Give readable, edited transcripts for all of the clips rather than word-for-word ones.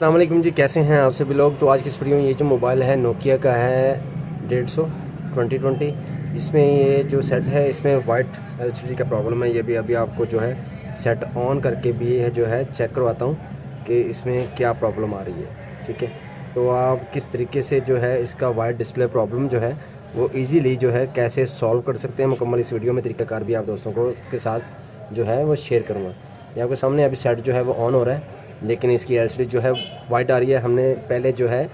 अस्सलाम वालेकुम जी, कैसे हैं आप सभी लोग। तो आज की इस वीडियो में ये जो मोबाइल है नोकिया का है 150 इसमें ये जो सेट है इसमें वाइट एलसीडी का प्रॉब्लम है। ये भी अभी आपको जो है सेट ऑन करके भी है जो है चेक करवाता हूँ कि इसमें क्या प्रॉब्लम आ रही है। ठीक है, तो आप किस तरीके से जो है इसका वाइट डिस्प्ले प्रॉब्लम जो है वो इजीली जो है कैसे सॉल्व कर सकते हैं, मुकम्मल इस वीडियो में तरीकाकार भी आप दोस्तों को के साथ जो है वो शेयर करूँगा। ये आपके सामने अभी सेट जो है वो ऑन हो रहा है, लेकिन इसकी एलसीडी जो है वाइट आ रही है। हमने पहले जो है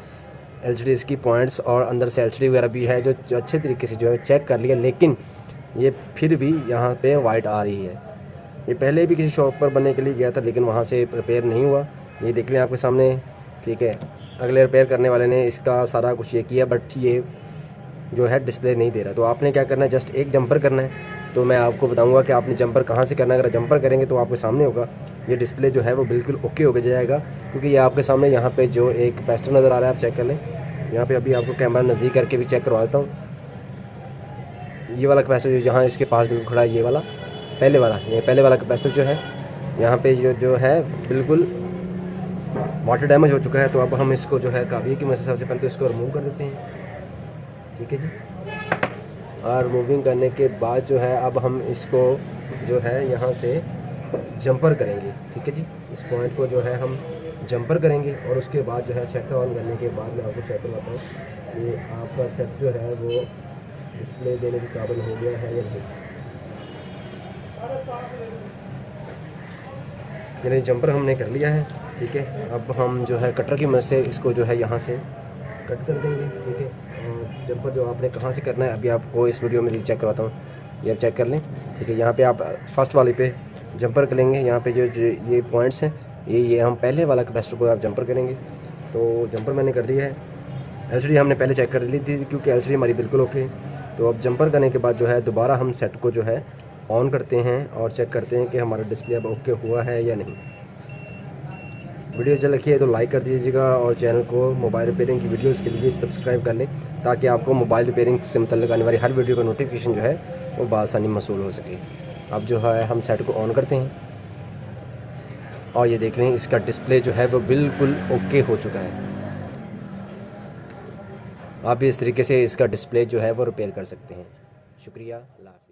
एलसीडी इसकी पॉइंट्स और अंदर से एलसीडी वगैरह भी है जो अच्छे तरीके से जो है चेक कर लिया, लेकिन ये फिर भी यहाँ पे वाइट आ रही है। ये पहले भी किसी शॉप पर बनने के लिए गया था, लेकिन वहाँ से रिपेयर नहीं हुआ। ये देख लें आपके सामने। ठीक है, अगले रिपेयर करने वाले ने इसका सारा कुछ ये किया, बट ये जो है डिस्प्ले नहीं दे रहा। तो आपने क्या करना है, जस्ट एक जंपर करना है। तो मैं आपको बताऊंगा कि आपने जंपर कहाँ से करना है। अगर जंपर करेंगे तो आपके सामने होगा ये डिस्प्ले जो है वो बिल्कुल ओके हो जाएगा, क्योंकि ये आपके सामने यहाँ पे जो एक कैपेसिटर नज़र आ रहा है, आप चेक कर लें। यहाँ पे अभी आपको कैमरा नज़दीक करके भी चेक करवा देता हूँ। ये वाला कैपेसिटर जो जहाँ इसके पास बिल्कुल खड़ा है, ये वाला पहले वाला कैपेसिटर जो है यहाँ पे जो है बिल्कुल वाटर डैमेज हो चुका है। तो अब हम इसको जो है काफ़ी की मदद से सबसे पहले तो इसको रिमूव कर देते हैं। ठीक है जी, और रिमूविंग करने के बाद जो है अब हम इसको जो है यहाँ से जंपर करेंगे। ठीक है जी, इस पॉइंट को जो है हम जंपर करेंगे और उसके बाद जो है सेट ऑन करने के बाद मैं आपको चेक करवाता हूँ कि आपका सेट जो है वो डिस्प्ले देने के काबिल हो गया है या नहीं। यानी जंपर हमने कर लिया है। ठीक है, अब हम जो है कटर की मदद से इसको जो है यहाँ से कट कर देंगे। ठीक है, और जंपर जो आपने कहाँ से करना है अभी आपको इस वीडियो में चेक करवाता हूँ, ये आप चेक कर लें। ठीक है, यहाँ पे आप फर्स्ट वाले पे जंपर करेंगे। यहाँ पे जो ये पॉइंट्स हैं ये हम पहले वाला कैपेसिटर को आप जंपर करेंगे। तो जंपर मैंने कर दिया है। एलसीडी हमने पहले चेक कर ली थी क्योंकि एलसीडी हमारी बिल्कुल ओके। तो अब जंपर करने के बाद जो है दोबारा हम सेट को जो है ऑन करते हैं और चेक करते हैं कि हमारा डिस्प्ले अब ओके हुआ है या नहीं। वीडियो अच्छा लगी है तो लाइक कर दीजिएगा और चैनल को मोबाइल रिपेयरिंग की वीडियोस के लिए सब्सक्राइब कर लें, ताकि आपको मोबाइल रिपेयरिंग से मुतल्लिक़ आने वाली हर वीडियो का नोटिफिकेशन जो है वो बआसानी मौसूल हो सके। अब जो है हम सेट को ऑन करते हैं और ये देख लें इसका डिस्प्ले जो है वो बिल्कुल ओके हो चुका है। आप भी इस तरीके से इसका डिस्प्ले जो है वो रिपेयर कर सकते हैं। शुक्रिया, अल्लाह हाफ़िज़।